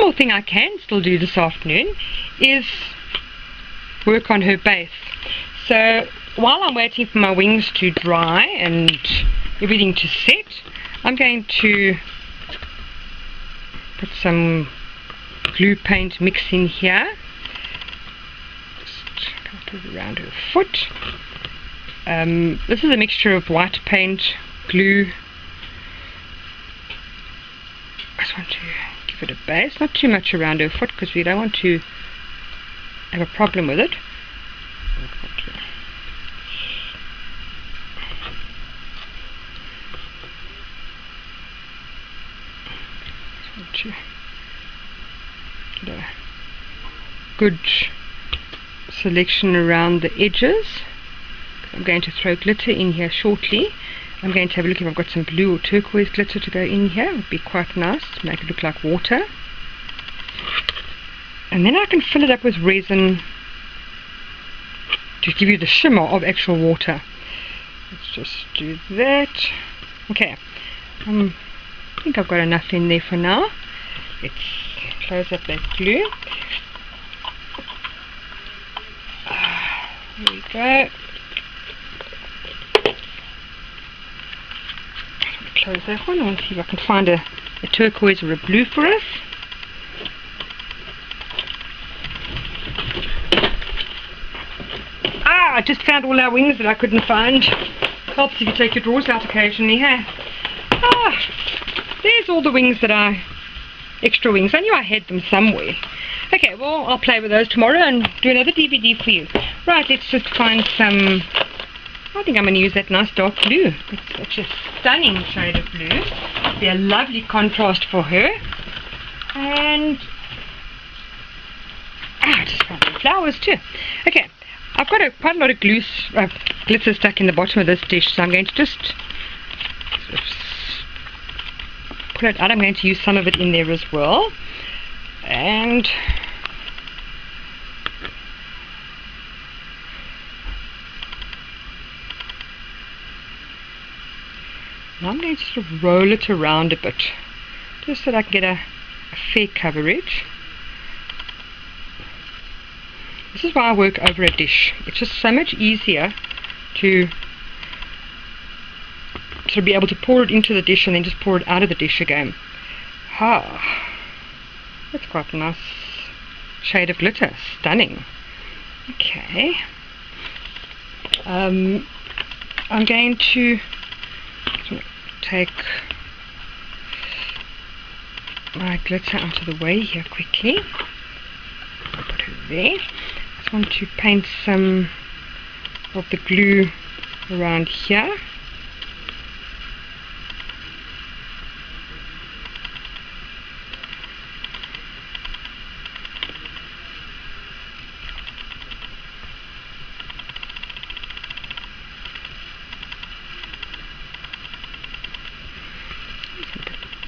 more thing I can still do this afternoon is work on her base. So while I'm waiting for my wings to dry and everything to set, I'm going to put some glue paint mix in here. Just put it around her foot. This is a mixture of white paint, glue. I just want to give it a base, not too much around her foot because we don't want to have a problem with it. To get a good selection around the edges. I'm going to throw glitter in here shortly. I'm going to have a look if I've got some blue or turquoise glitter to go in here. It would be quite nice to make it look like water. And then I can fill it up with resin to give you the shimmer of actual water. Let's just do that. Okay, I think I've got enough in there for now. Let's close up that glue. There we go. Close that one. I want to see if I can find a turquoise or a blue for us. I just found all our wings that I couldn't find. Helps if you take your drawers out occasionally, hey? There's all the wings that extra wings. I knew I had them somewhere. Okay, well, I'll play with those tomorrow and do another DVD for you. Right, let's just find some. I think I'm going to use that nice dark blue. It's such a stunning shade of blue. It'll be a lovely contrast for her. And I just found some flowers too. Okay, I've got quite a lot of glitter stuck in the bottom of this dish, so I'm going to just sort of pull it out. I'm going to use some of it in there as well. And I'm going to sort of roll it around a bit, just so that I can get a fair coverage. This is why I work over a dish. It's just so much easier to sort of be able to pour it into the dish and then just pour it out of the dish again. That's quite a nice shade of glitter. Stunning. Okay. I'm going to take my glitter out of the way here quickly. I'll put it there. I just want to paint some of the glue around here.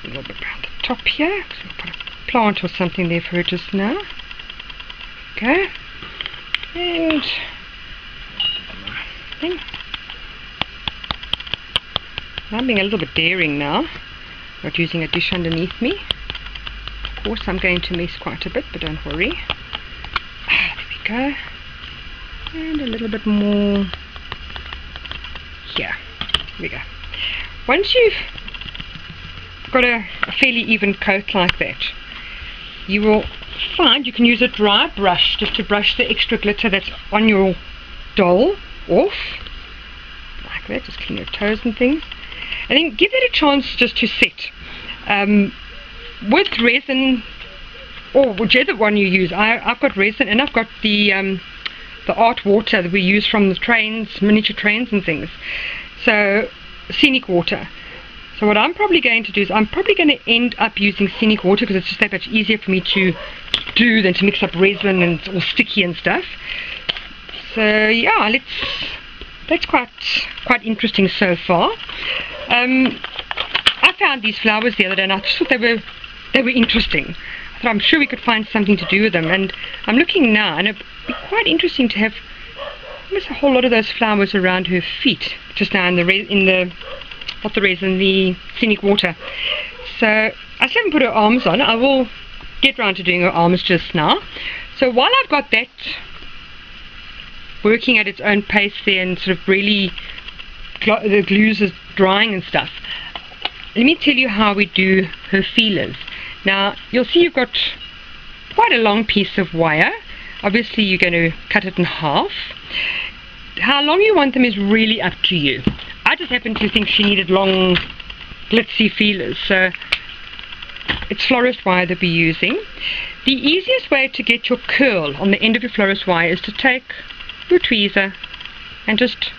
A little bit around the top here. So we'll put a plant or something there for her just now. Okay. And I'm being a little bit daring now, not using a dish underneath me. Of course I'm going to mess quite a bit, but don't worry. There we go. And a little bit more here. Here we go. Once you've got a fairly even coat like that, you will find you can use a dry brush just to brush the extra glitter that's on your doll off, like that. Just clean your toes and things, and then give it a chance just to set. With resin, or whichever one you use, I've got resin and I've got the art water that we use from the trains, miniature trains and things, so scenic water. So what I'm probably going to do is I'm probably going to end up using scenic water because it's just that much easier for me to do than to mix up resin and it's all sticky and stuff. So yeah, that's quite interesting so far. I found these flowers the other day and I just thought they were interesting. I thought I'm sure we could find something to do with them, and I'm looking now and it'd be quite interesting to have almost a whole lot of those flowers around her feet just now in the scenic water. So I still haven't put her arms on. I will get round to doing her arms just now. So while I've got that working at its own pace there and sort of really the glues is drying and stuff, let me tell you how we do her feelers. Now you'll see you've got quite a long piece of wire. Obviously you're going to cut it in half. How long you want them is really up to you. I just happen to think she needed long glitzy feelers, so it's florist wire that we're using. The easiest way to get your curl on the end of your florist wire is to take your tweezer and just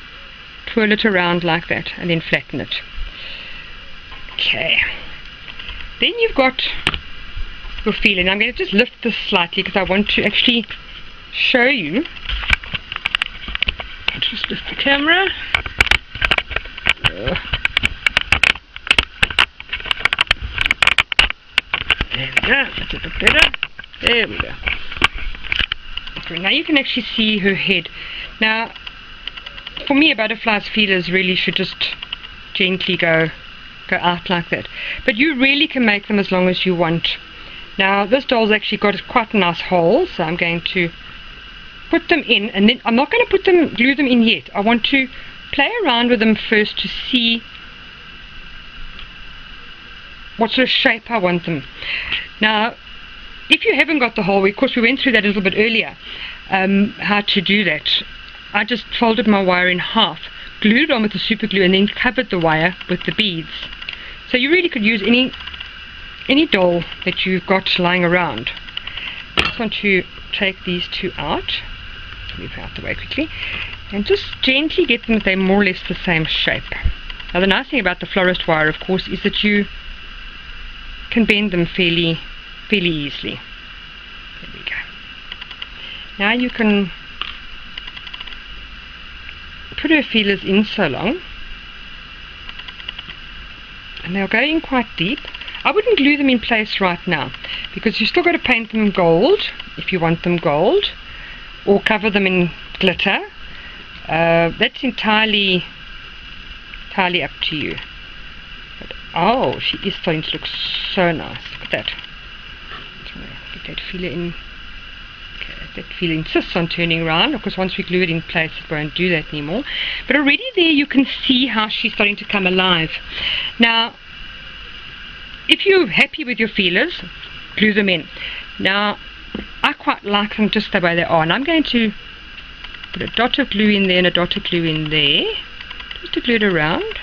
twirl it around like that and then flatten it. Okay, then you've got your feeler. I'm going to just lift this slightly because I want to actually show you. I'll just lift the camera. There we go, that's a bit better. There we go. Okay, now you can actually see her head. Now, for me, a butterfly's feelers really should just gently go out like that. But you really can make them as long as you want. Now, this doll's actually got quite a nice hole, so I'm going to put them in, and then I'm not going to glue them in yet. I want to play around with them first to see what sort of shape I want them. Now, if you haven't got the hole, of course we went through that a little bit earlier, how to do that. I just folded my wire in half, glued it on with the super glue, and then covered the wire with the beads. So you really could use any doll that you've got lying around. I just want to take these two out, move out the way quickly, and just gently get them that they're more or less the same shape. Now the nice thing about the florist wire, of course, is that you can bend them fairly easily. There we go. Now you can put her feelers in so long, and they'll go in quite deep. I wouldn't glue them in place right now because you've still got to paint them gold if you want them gold, or cover them in glitter. That's entirely up to you. But, oh, she is starting to look so nice. Look at that. Get that feeler in. Okay, that feeler insists on turning around. Of course, once we glue it in place, it won't do that anymore. But already there you can see how she's starting to come alive. Now, if you're happy with your feelers, glue them in. Now, I quite like them just the way they are, and I'm going to put a dot of glue in there and a dot of glue in there, just to glue it around.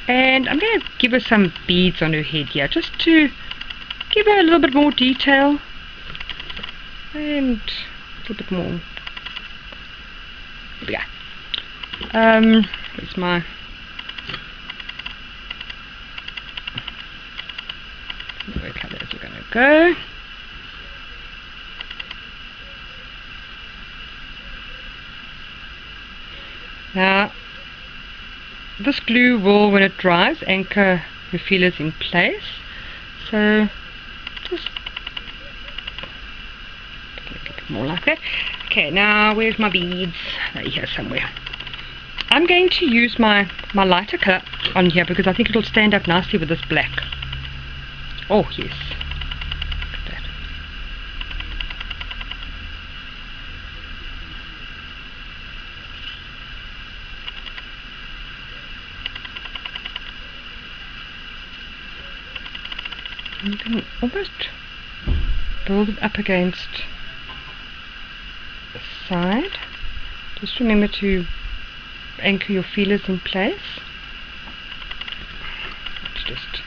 And I'm going to give her some beads on her head here, just to give her a little bit more detail, and a little bit more. There we go. Here's my where colours are going to go. Now, this glue will, when it dries, anchor your feelers in place. So, just a little bit more like that. Okay, now where's my beads? They're here somewhere. I'm going to use my lighter colour on here because I think it'll stand up nicely with this black. Oh yes, look at that. And you can almost build it up against the side. Just remember to anchor your feelers in place. Let's just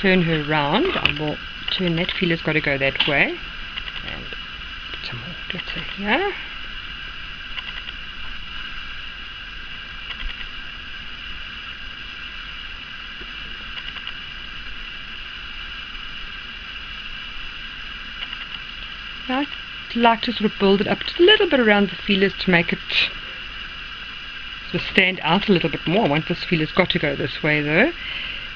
turn her round. I will turn that feeler's got to go that way, and put some more glitter here. Now I like to sort of build it up just a little bit around the feelers to make it sort of stand out a little bit more. I want this feeler's got to go this way though.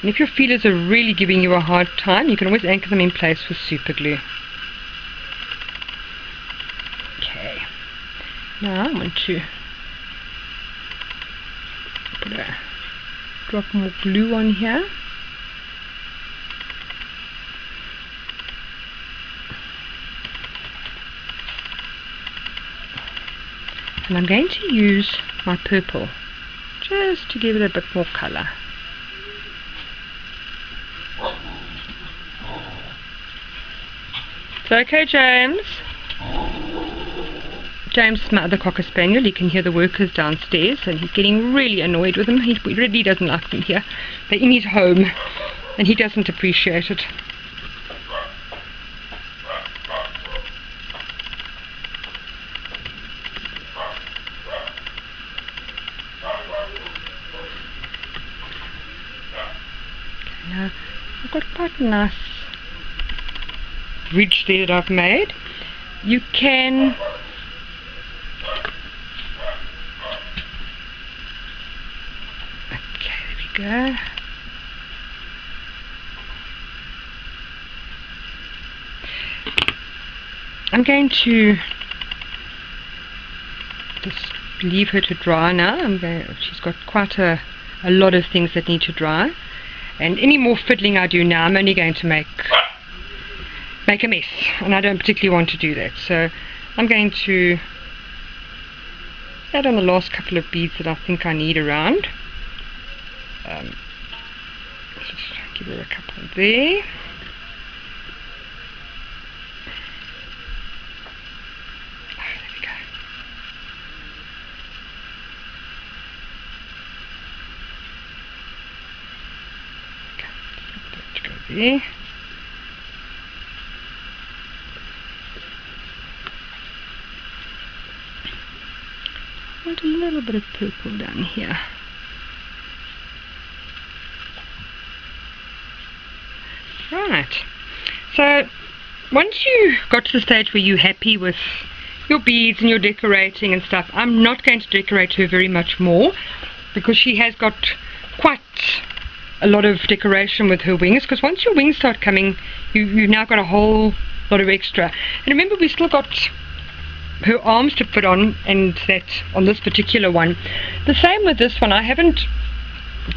And if your feelers are really giving you a hard time, you can always anchor them in place with super glue. Okay. Now I want to put a drop more glue on here. and I'm going to use my purple just to give it a bit more colour. It's okay, James. James is my other Cocker Spaniel. You can hear the workers downstairs and he's getting really annoyed with them. He really doesn't like them here. They're in his home and he doesn't appreciate it. Now, I've got quite a nice ridge there that I've made. You can go. I'm going to just leave her to dry now. She's got quite a lot of things that need to dry, and any more fiddling I do now, I'm only going to make a mess, and I don't particularly want to do that. So I'm going to add on the last couple of beads that I think I need around. Let's just give her a couple there. There we go. Okay, let's go there. Want a little bit of purple down here. Right, so once you got to the stage where you're happy with your beads and your decorating and stuff, I'm not going to decorate her very much more because she has got quite a lot of decoration with her wings, because once your wings start coming, you've now got a whole lot of extra. And remember, we still got her arms to put on, and that on this particular one. The same with this one. I haven't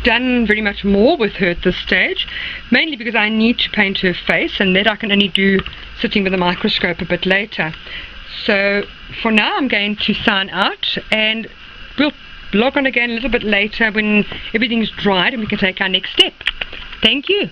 done very much more with her at this stage, mainly because I need to paint her face, and that I can only do sitting with a microscope a bit later. So for now I'm going to sign out, and we'll log on again a little bit later when everything's dried and we can take our next step. Thank you.